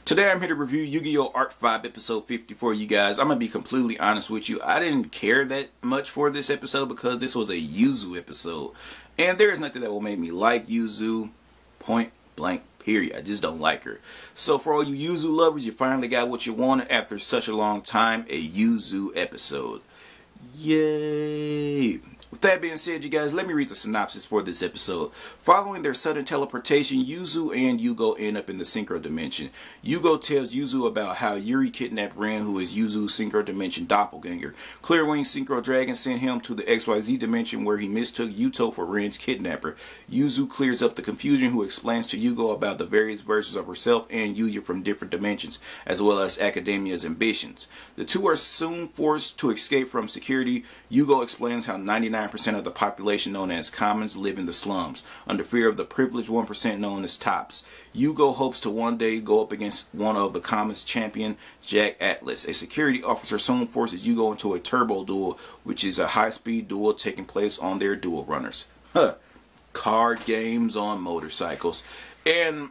Today I'm here to review Yu-Gi-Oh! Arc 5 episode 54, you guys. I'm going to be completely honest with you. I didn't care that much for this episode because this was a Yuzu episode. And there is nothing that will make me like Yuzu, point blank, period. I just don't like her. So for all you Yuzu lovers, you finally got what you wanted after such a long time, a Yuzu episode. Yay! With that being said, you guys, let me read the synopsis for this episode. Following their sudden teleportation, Yuzu and Yugo end up in the Synchro Dimension. Yugo tells Yuzu about how Yuri kidnapped Ren, who is Yuzu's Synchro Dimension doppelganger. Clearwing Synchro Dragon sent him to the XYZ Dimension where he mistook Yuto for Ren's kidnapper. Yuzu clears up the confusion, who explains to Yugo about the various versions of herself and Yuya from different dimensions, as well as Academia's ambitions. The two are soon forced to escape from security. Yugo explains how 99% of the population known as commons live in the slums, under fear of the privileged 1% known as tops. Yugo hopes to one day go up against one of the commons champion, Jack Atlas. A security officer soon forces Yugo into a turbo duel, which is a high-speed duel taking place on their duel runners. Card games on motorcycles. And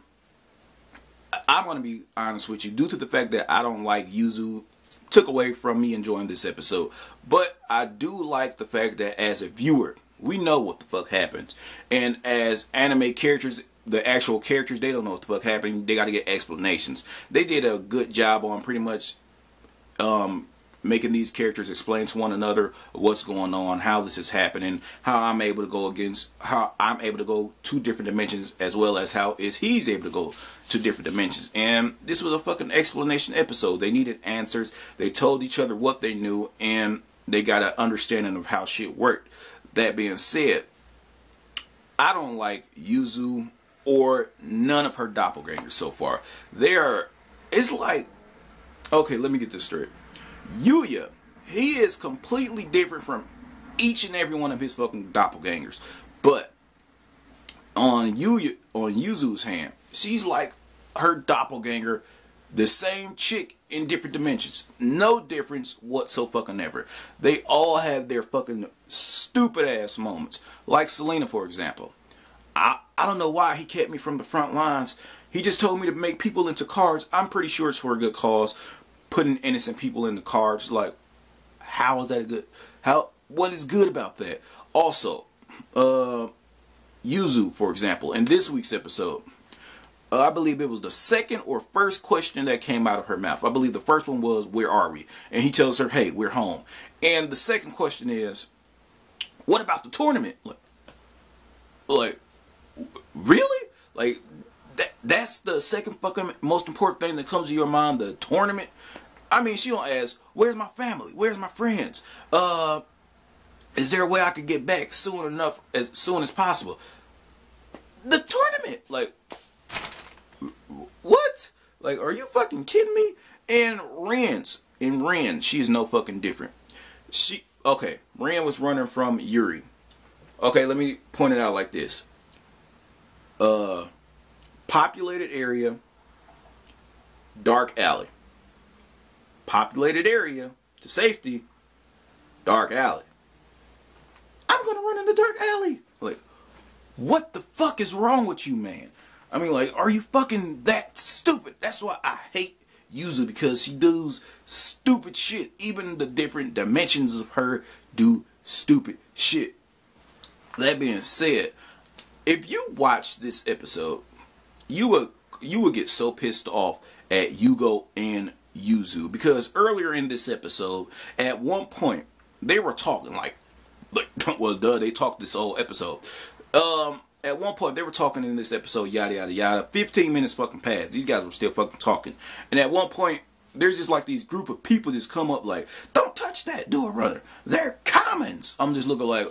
I'm going to be honest with you, due to the fact that I don't like Yuzu, took away from me enjoying this episode. But I do like the fact that as a viewer, we know what the fuck happens. And as anime characters, the actual characters, they don't know what the fuck happened. They got to get explanations. They did a good job on pretty much making these characters explain to one another what's going on, how this is happening, how I'm able to go to different dimensions, as well as how he's able to go to different dimensions. And this was a fucking explanation episode. They needed answers. They told each other what they knew, and they got an understanding of how shit worked. That being said, I don't like Yuzu or none of her doppelgangers so far. It's like, okay, let me get this straight. Yuya, he is completely different from each and every one of his fucking doppelgangers. But on Yuzu's hand, she's like her doppelganger, the same chick in different dimensions. No difference whatsoever. They all have their fucking stupid ass moments. Like Selena, for example. I don't know why he kept me from the front lines. He just told me to make people into cards. I'm pretty sure it's for a good cause. Putting innocent people in the cards, like, how is that a good? What is good about that? Also, Yuzu, for example, in this week's episode, I believe it was the second or first question that came out of her mouth. I believe the first one was, "Where are we?" And he tells her, "Hey, we're home." And the second question is, "What about the tournament?" Like, really? Like, that's the second fucking most important thing that comes to your mind, the tournament? I mean, she don't ask, "Where's my family? Where's my friends? Is there a way I could get back as soon as possible?" The tournament, like, what? Like, are you fucking kidding me? And Ren, she is no fucking different. Ren was running from Yuri. Okay, let me point it out like this. Populated area, dark alley. Populated area to safety, dark alley. I'm gonna run in the dark alley. Like, what the fuck is wrong with you, man? I mean, like, are you fucking that stupid? That's why I hate Yuzu, because she does stupid shit. Even the different dimensions of her do stupid shit. That being said, if you watch this episode, you would get so pissed off at Yugo and Yuzu, because earlier in this episode, at one point, they were talking well, duh, they talked this whole episode. At one point, they were talking in this episode, yada, yada, yada. 15 minutes fucking passed. These guys were still fucking talking. And at one point, there's just like these group of people just come up like, "Don't touch that dual runner. They're commons." I'm just looking like,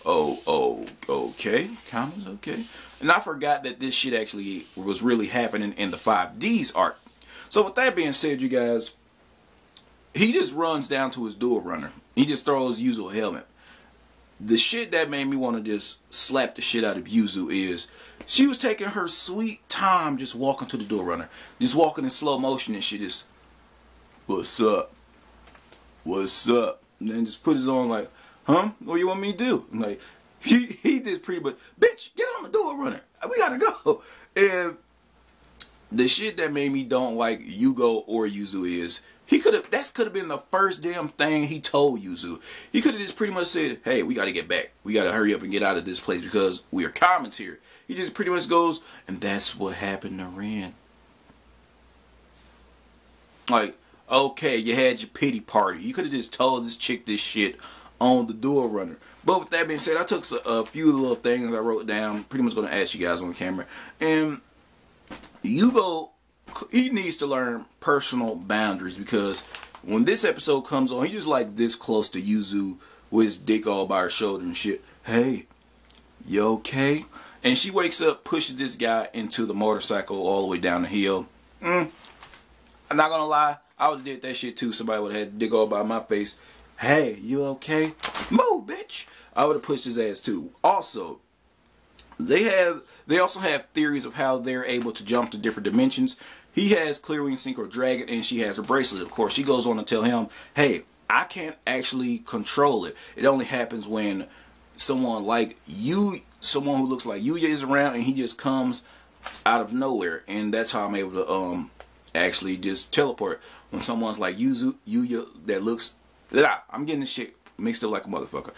oh, okay. Commons, okay. And I forgot that this shit actually was really happening in the 5D's arc. So with that being said, you guys, he just runs down to his dual runner. He just throws Yuzu a helmet. The shit that made me want to just slap the shit out of Yuzu is she was taking her sweet time just walking to the dual runner. Just walking in slow motion and she just, "What's up? What's up?" And then just put his on like, "Huh? What do you want me to do?" And like, he did pretty much, "Bitch, get on the dual runner. We gotta go." And the shit that made me don't like Yugo or Yuzu is that could have been the first damn thing he told Yuzu. He could have just pretty much said, hey, we got to get back. We got to hurry up and get out of this place because we are commons here. He just pretty much goes, and that's what happened to Ren. Like, okay, you had your pity party. You could have just told this chick this shit on the door runner. But with that being said, I took a few little things I wrote down. Pretty much going to ask you guys on camera. And Yugo, he needs to learn personal boundaries, because when this episode comes on, he's just like this close to Yuzu with his dick all by her shoulder and shit. Hey, you okay? And she wakes up, pushes this guy into the motorcycle all the way down the hill. I'm not gonna lie, I would have did that shit too. Somebody would have had dick all by my face. Hey, you okay? Move, bitch! I would have pushed his ass too. Also, they also have theories of how they're able to jump to different dimensions. He has Clearwing Synchro Dragon, and she has her bracelet. Of course, she goes on to tell him, hey, I can't actually control it. It only happens when someone like you, someone who looks like Yuya is around, and he just comes out of nowhere. And that's how I'm able to actually just teleport. When someone's like Yuya that looks... I'm getting this shit mixed up like a motherfucker.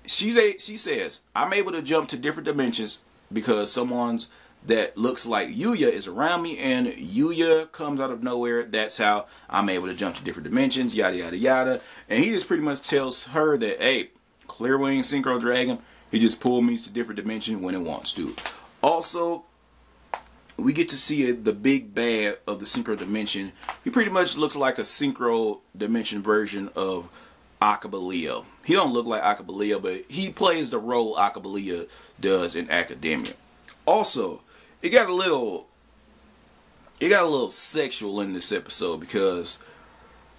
She says, I'm able to jump to different dimensions because someone's that looks like Yuya is around me, and Yuya comes out of nowhere. That's how I'm able to jump to different dimensions, yada yada yada. And he just pretty much tells her that, hey, Clearwing Synchro Dragon, he just pulls me to different dimensions when it wants to. Also, we get to see the big bad of the Synchro Dimension. He pretty much looks like a Synchro Dimension version of Akaba Leo. He don't look like Akaba Leo, but he plays the role Akaba Leo does in Academia. Also, it got a little sexual in this episode, because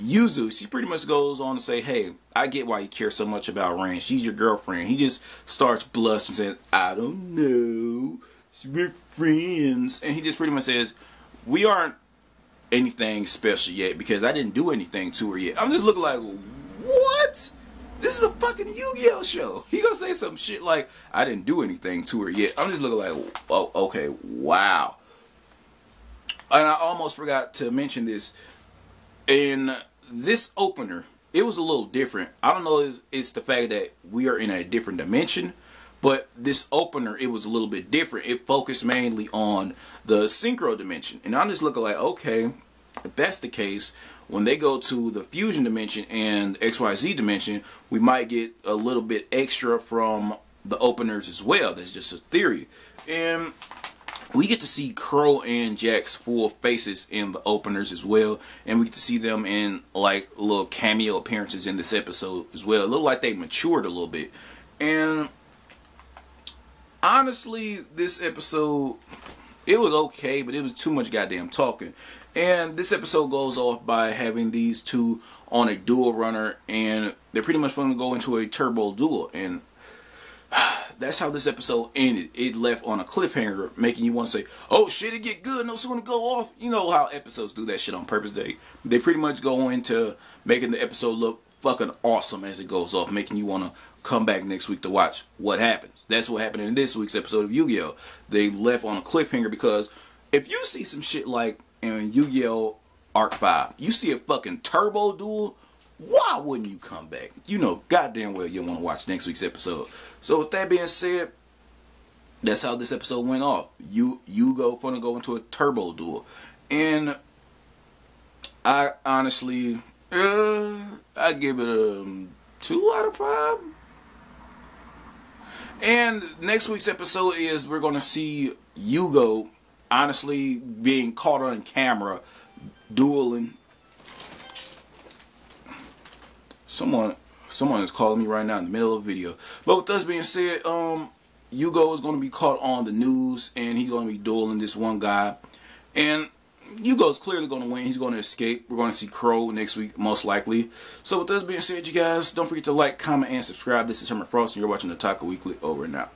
Yuzu, she pretty much goes on to say, hey, I get why you care so much about Ren. She's your girlfriend. He just starts blushing and saying, I don't know. We're friends. And he just pretty much says, we aren't anything special yet because I didn't do anything to her yet. I'm just looking like, what? This is a fucking Yu-Gi-Oh show. He gonna say some shit like, I didn't do anything to her yet. I'm just looking like, oh, okay, wow. And I almost forgot to mention this. In this opener, it was a little different. I don't know, it's the fact that we are in a different dimension, but this opener, it was a little bit different. It focused mainly on the Synchro Dimension. And I'm just looking like, okay, if that's the case, when they go to the Fusion Dimension and XYZ Dimension, we might get a little bit extra from the openers as well. That's just a theory. And we get to see Crow and Jack's full faces in the openers as well. And we get to see them in like little cameo appearances in this episode as well. It looked like they matured a little bit. And honestly, this episode, it was okay, but it was too much goddamn talking. And this episode goes off by having these two on a dual runner, and they're pretty much going to go into a turbo duel. And that's how this episode ended. It left on a cliffhanger, making you want to say, oh shit, it get good, no sooner go off. You know how episodes do that shit on purpose. They pretty much go into making the episode look fucking awesome as it goes off, making you want to come back next week to watch what happens. That's what happened in this week's episode of Yu-Gi-Oh! They left on a cliffhanger, because if you see some shit like in Yu-Gi-Oh! Arc 5, you see a fucking turbo duel, why wouldn't you come back? You know goddamn well you want to watch next week's episode. So with that being said, that's how this episode went off. Yugo gonna go into a turbo duel. And I honestly, I give it a 2 out of 5. And next week's episode is we're going to see Yugo honestly being caught on camera dueling. Someone is calling me right now in the middle of a video. But with that being said, Yugo is going to be caught on the news, and he's going to be dueling this one guy. And Yugo's clearly going to win. He's going to escape. We're going to see Crow next week, most likely. So with that being said, you guys, don't forget to like, comment, and subscribe. This is Hermit Frost, and you're watching the Otaku Weekly. Over and out.